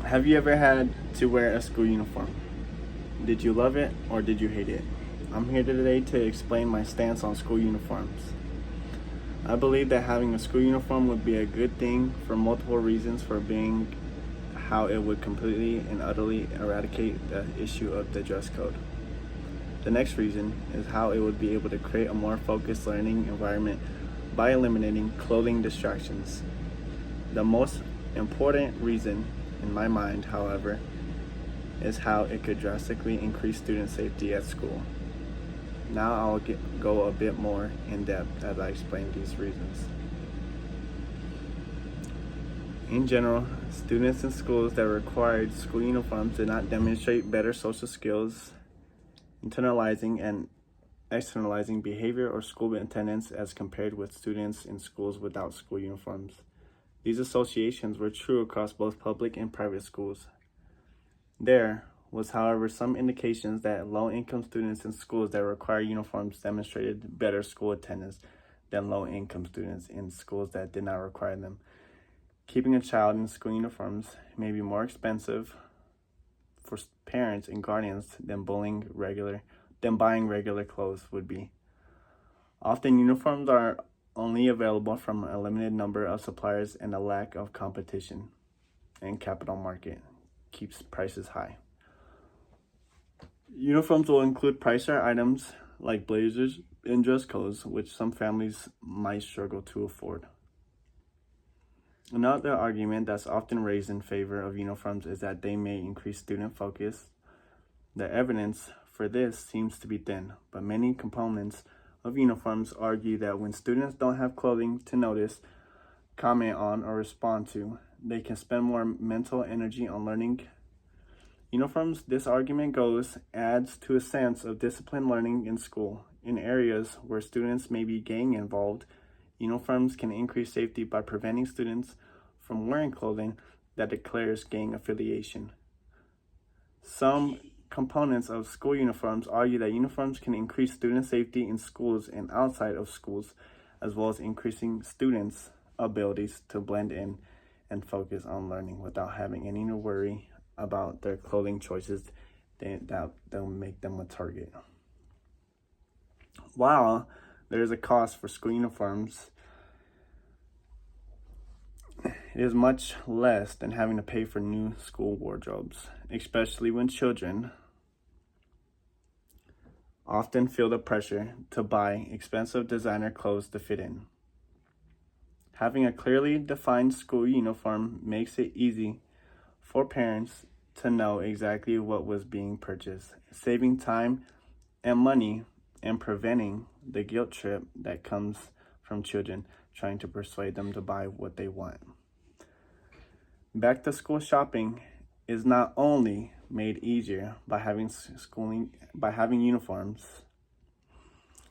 Have you ever had to wear a school uniform? Did you love it or did you hate it? I'm here today to explain my stance on school uniforms. I believe that having a school uniform would be a good thing for multiple reasons, for being how it would completely and utterly eradicate the issue of the dress code. The next reason is how it would be able to create a more focused learning environment by eliminating clothing distractions. The most important reason in my mind, however, is how it could drastically increase student safety at school. Now I'll go a bit more in depth as I explain these reasons. In general, students in schools that required school uniforms did not demonstrate better social skills, internalizing and externalizing behavior or school attendance as compared with students in schools without school uniforms. These associations were true across both public and private schools. There was, however, some indications that low-income students in schools that require uniforms demonstrated better school attendance than low-income students in schools that did not require them. Keeping a child in school uniforms may be more expensive for parents and guardians than buying regular clothes would be. Often uniforms are only available from a limited number of suppliers, and a lack of competition in capital market keeps prices high. Uniforms will include pricier items like blazers and dress codes, which some families might struggle to afford. Another argument that's often raised in favor of uniforms is that they may increase student focus. The evidence for this seems to be thin, but many components of uniforms argue that when students don't have clothing to notice, comment on, or respond to, they can spend more mental energy on learning. Uniforms, this argument goes, adds to a sense of disciplined learning in school. In areas where students may be gang involved, uniforms can increase safety by preventing students from wearing clothing that declares gang affiliation. Some components of school uniforms argue that uniforms can increase student safety in schools and outside of schools, as well as increasing students' abilities to blend in and focus on learning without having any to worry about their clothing choices that will make them a target. While there is a cost for school uniforms, it is much less than having to pay for new school wardrobes, especially when children often feel the pressure to buy expensive designer clothes to fit in. Having a clearly defined school uniform makes it easy for parents to know exactly what was being purchased, saving time and money and preventing the guilt trip that comes from children trying to persuade them to buy what they want. Back to school shopping is not only made easier by having uniforms,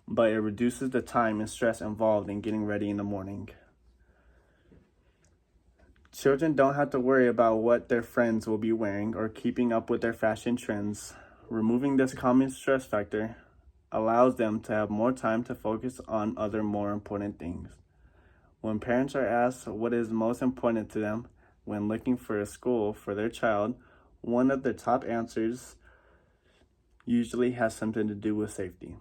but it reduces the time and stress involved in getting ready in the morning. Children don't have to worry about what their friends will be wearing or keeping up with their fashion trends. Removing this common stress factor allows them to have more time to focus on other more important things. When parents are asked what is most important to them when looking for a school for their child, one of the top answers usually has something to do with safety.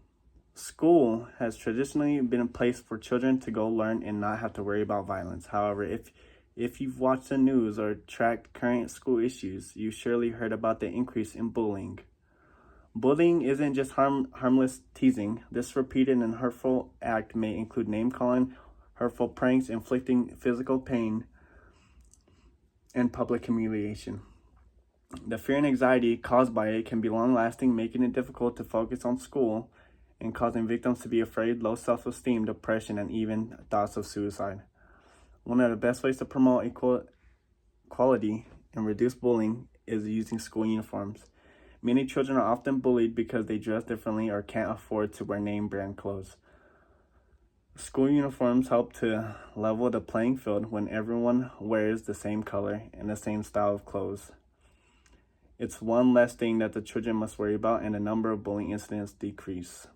School has traditionally been a place for children to go learn and not have to worry about violence. However, if you've watched the news or tracked current school issues, you surely heard about the increase in bullying. Bullying isn't just harmless teasing. This repeated and hurtful act may include name-calling, hurtful pranks, inflicting physical pain, and public humiliation. The fear and anxiety caused by it can be long-lasting, making it difficult to focus on school and causing victims to be afraid, low self-esteem, depression, and even thoughts of suicide. One of the best ways to promote equality and reduce bullying is using school uniforms. Many children are often bullied because they dress differently or can't afford to wear name brand clothes. School uniforms help to level the playing field when everyone wears the same color and the same style of clothes. It's one less thing that the children must worry about, and the number of bullying incidents decrease.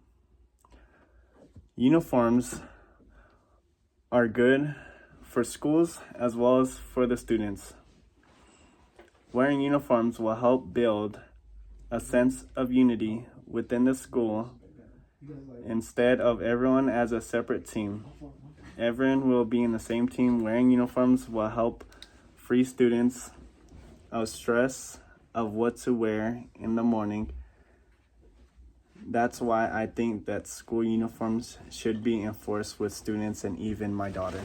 Uniforms are good for schools as well as for the students. Wearing uniforms will help build a sense of unity within the school instead of everyone as a separate team. Everyone will be in the same team. Wearing uniforms will help free students of stress of what to wear in the morning. That's why I think that school uniforms should be enforced with students and even my daughter.